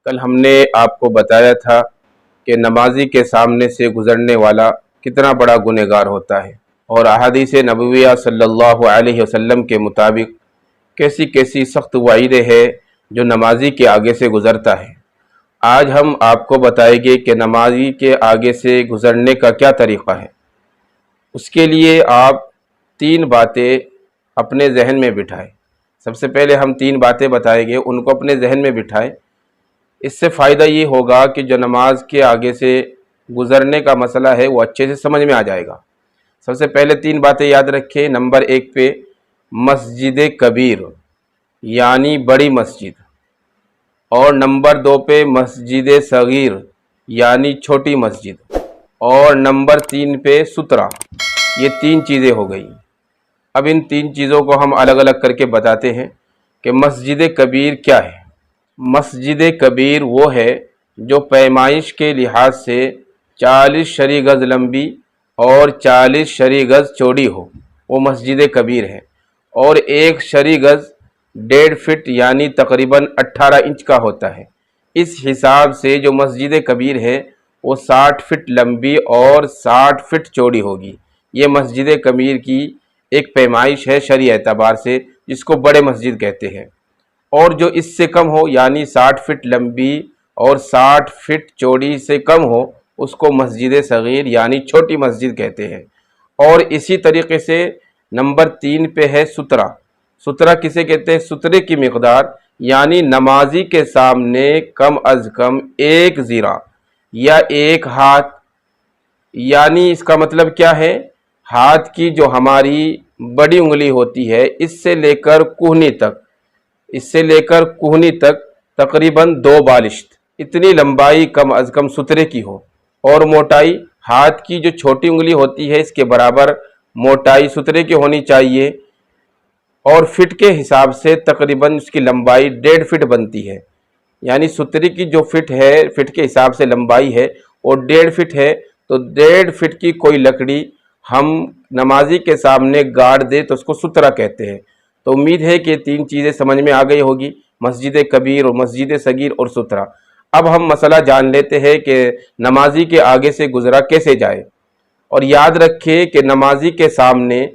کل ہم نے آپ کو بتایا تھا کہ نمازی کے سامنے سے گزرنے والا کتنا بڑا گنہگار ہوتا ہے، اور احادیث نبویہ صلی اللہ علیہ وسلم کے مطابق کیسی کیسی سخت وعیدیں ہیں جو نمازی کے آگے سے گزرتا ہے۔ آج ہم آپ کو بتائیں گے کہ نمازی کے آگے سے گزرنے کا کیا طریقہ ہے۔ اس کے لیے آپ 3 باتیں اپنے ذہن میں بٹھائیں۔ سب سے پہلے ہم 3 باتیں بتائیں گے، ان کو اپنے ذہن میں بٹھائیں۔ اس سے فائدہ یہ ہوگا کہ جو نماز کے آگے سے گزرنے کا مسئلہ ہے وہ اچھے سے سمجھ میں آ جائے گا۔ سب سے پہلے 3 باتیں یاد رکھیں۔ نمبر 1 پہ مسجد کبیر یعنی بڑی مسجد، اور نمبر 2 پہ مسجد صغیر یعنی چھوٹی مسجد، اور نمبر 3 پہ سترہ۔ یہ 3 چیزیں ہو گئی۔ اب ان 3 چیزوں کو ہم الگ الگ کر کے بتاتے ہیں کہ مسجد کبیر کیا ہے۔ مسجد کبیر وہ ہے جو پیمائش کے لحاظ سے 40 شرح گز لمبی اور 40 شرح گز چوڑی ہو، وہ مسجد کبیر ہے، اور 1 شرح گز 1.5 فٹ یعنی تقریباً 18 انچ کا ہوتا ہے۔ اس حساب سے جو مسجد کبیر ہے وہ 60 فٹ لمبی اور 60 فٹ چوڑی ہوگی۔ یہ مسجد کبیر کی ایک پیمائش ہے شرعی اعتبار سے، جس کو بڑے مسجد کہتے ہیں۔ اور جو اس سے کم ہو یعنی 60 فٹ لمبی اور 60 فٹ چوڑی سے کم ہو، اس کو مسجد صغیر یعنی چھوٹی مسجد کہتے ہیں۔ اور اسی طریقے سے نمبر 3 پہ ہے سترہ۔ سترہ کسے کہتے ہیں؟ سترے کی مقدار یعنی نمازی کے سامنے کم از کم 1 ذراع یا 1 ہاتھ، یعنی اس کا مطلب کیا ہے؟ ہاتھ کی جو ہماری بڑی انگلی ہوتی ہے اس سے لے کر کوہنی تک تقریباً 2 بالشت، اتنی لمبائی کم از کم سترے کی ہو، اور موٹائی ہاتھ کی جو چھوٹی انگلی ہوتی ہے اس کے برابر موٹائی سترے کی ہونی چاہیے، اور فٹ کے حساب سے تقریباً اس کی لمبائی 1.5 فٹ بنتی ہے۔ یعنی سترے کی جو فٹ ہے، فٹ کے حساب سے لمبائی ہے وہ 1.5 فٹ ہے، تو 1.5 فٹ کی کوئی لکڑی ہم نمازی کے سامنے گاڑ دے تو اس کو سترہ کہتے ہیں۔ تو امید ہے کہ 3 چیزیں سمجھ میں آ گئی ہوگی، مسجد کبیر اور مسجد صغیر اور سترہ۔ اب ہم مسئلہ جان لیتے ہیں کہ نمازی کے آگے سے گزرا کیسے جائے۔ اور یاد رکھیں کہ نمازی کے سامنے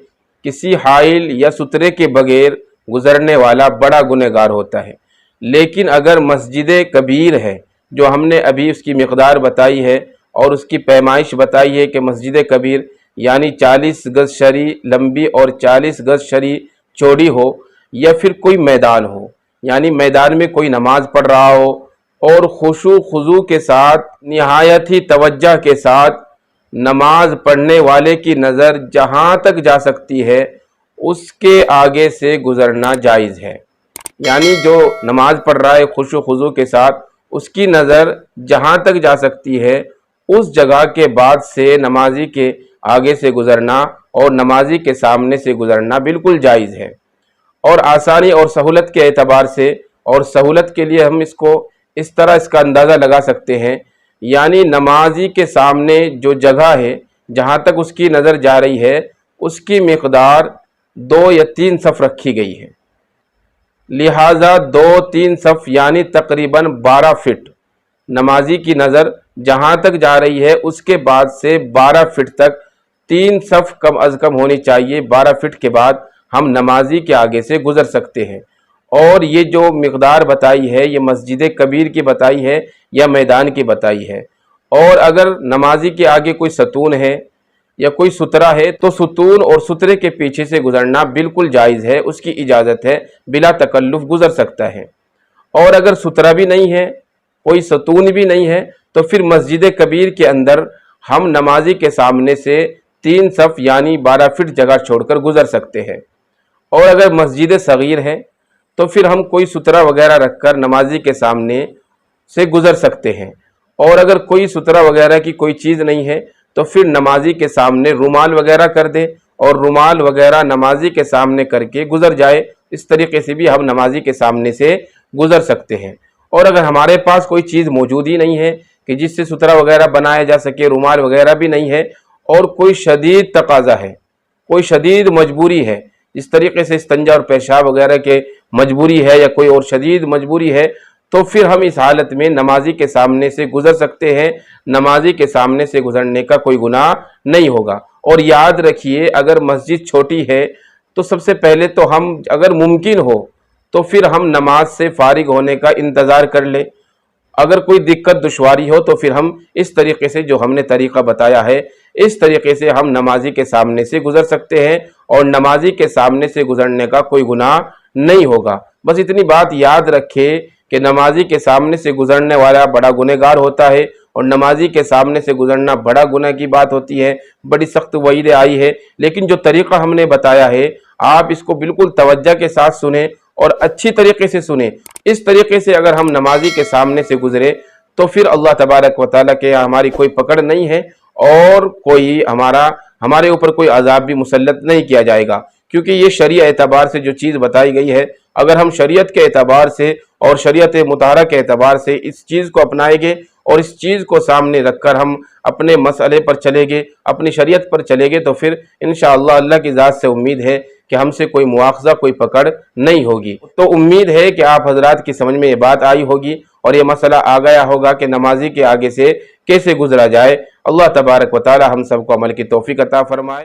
کسی حائل یا سترے کے بغیر گزرنے والا بڑا گنہگار ہوتا ہے۔ لیکن اگر مسجد کبیر ہے، جو ہم نے ابھی اس کی مقدار بتائی ہے اور اس کی پیمائش بتائی ہے کہ مسجد کبیر یعنی 40 گز شرح لمبی اور 40 گز شرح چوڑی ہو، یا پھر کوئی میدان ہو، یعنی میدان میں کوئی نماز پڑھ رہا ہو اور خشوع خضوع کے ساتھ نہایت ہی توجہ کے ساتھ نماز پڑھنے والے کی نظر جہاں تک جا سکتی ہے اس کے آگے سے گزرنا جائز ہے۔ یعنی جو نماز پڑھ رہا ہے خشوع خضوع کے ساتھ، اس کی نظر جہاں تک جا سکتی ہے اس جگہ کے بعد سے نمازی کے آگے سے گزرنا اور نمازی کے سامنے سے گزرنا بالکل جائز ہے۔ اور آسانی اور سہولت کے اعتبار سے، اور سہولت کے لیے ہم اس کو اس طرح اس کا اندازہ لگا سکتے ہیں، یعنی نمازی کے سامنے جو جگہ ہے جہاں تک اس کی نظر جا رہی ہے اس کی مقدار 2 یا 3 صف رکھی گئی ہے، لہٰذا 2-3 صف یعنی تقریباً 12 فٹ نمازی کی نظر جہاں تک جا رہی ہے اس کے بعد سے 12 فٹ تک 3 صف کم از کم ہونی چاہیے۔ 12 فٹ کے بعد ہم نمازی کے آگے سے گزر سکتے ہیں۔ اور یہ جو مقدار بتائی ہے یہ مسجد کبیر کی بتائی ہے یا میدان کی بتائی ہے۔ اور اگر نمازی کے آگے کوئی ستون ہے یا کوئی سترہ ہے تو ستون اور سترے کے پیچھے سے گزرنا بالکل جائز ہے، اس کی اجازت ہے، بلا تکلف گزر سکتا ہے۔ اور اگر سترہ بھی نہیں ہے، کوئی ستون بھی نہیں ہے، تو پھر مسجد کبیر کے اندر ہم نمازی کے سامنے سے 3 صف یعنی 12 فٹ جگہ چھوڑ کر گزر سکتے ہیں۔ اور اگر مسجد صغیر ہے تو پھر ہم کوئی سترہ وغیرہ رکھ کر نمازی کے سامنے سے گزر سکتے ہیں۔ اور اگر کوئی سترہ وغیرہ کی کوئی چیز نہیں ہے تو پھر نمازی کے سامنے رومال وغیرہ کر دے اور رومال وغیرہ نمازی کے سامنے کر کے گزر جائے۔ اس طریقے سے بھی ہم نمازی کے سامنے سے گزر سکتے ہیں۔ اور اگر ہمارے پاس کوئی چیز موجود ہی نہیں ہے کہ جس سے سترہ وغیرہ بنایا جا سکے، رومال وغیرہ بھی نہیں ہے، اور کوئی شدید تقاضا ہے، کوئی شدید مجبوری ہے، اس طریقے سے استنجا اور پیشاب وغیرہ کے مجبوری ہے یا کوئی اور شدید مجبوری ہے، تو پھر ہم اس حالت میں نمازی کے سامنے سے گزر سکتے ہیں، نمازی کے سامنے سے گزرنے کا کوئی گناہ نہیں ہوگا۔ اور یاد رکھیے اگر مسجد چھوٹی ہے تو سب سے پہلے تو ہم اگر ممکن ہو تو پھر ہم نماز سے فارغ ہونے کا انتظار کر لیں، اگر کوئی دقت دشواری ہو تو پھر ہم اس طریقے سے جو ہم نے طریقہ بتایا ہے اس طریقے سے ہم نمازی کے سامنے سے گزر سکتے ہیں، اور نمازی کے سامنے سے گزرنے کا کوئی گناہ نہیں ہوگا۔ بس اتنی بات یاد رکھے کہ نمازی کے سامنے سے گزرنے والا بڑا گنہگار ہوتا ہے، اور نمازی کے سامنے سے گزرنا بڑا گناہ کی بات ہوتی ہے، بڑی سخت وعید آئی ہے۔ لیکن جو طریقہ ہم نے بتایا ہے آپ اس کو بالکل توجہ کے ساتھ سنیں اور اچھی طریقے سے سنیں۔ اس طریقے سے اگر ہم نمازی کے سامنے سے گزرے تو پھر اللہ تبارک و تعالیٰ کے ہماری کوئی پکڑ نہیں ہے، اور کوئی ہمارے اوپر کوئی عذاب بھی مسلط نہیں کیا جائے گا، کیونکہ یہ شرعی اعتبار سے جو چیز بتائی گئی ہے، اگر ہم شریعت کے اعتبار سے اور شریعت مطہرہ کے اعتبار سے اس چیز کو اپنائیں گے اور اس چیز کو سامنے رکھ کر ہم اپنے مسئلے پر چلیں گے، اپنی شریعت پر چلیں گے، تو پھر انشاءاللہ اللہ کی ذات سے امید ہے کہ ہم سے کوئی مواخذہ کوئی پکڑ نہیں ہوگی۔ تو امید ہے کہ آپ حضرات کی سمجھ میں یہ بات آئی ہوگی اور یہ مسئلہ آ گیا ہوگا کہ نمازی کے آگے سے کیسے گزرا جائے۔ اللہ تبارک و تعالی ہم سب کو عمل کی توفیق عطا فرمائے۔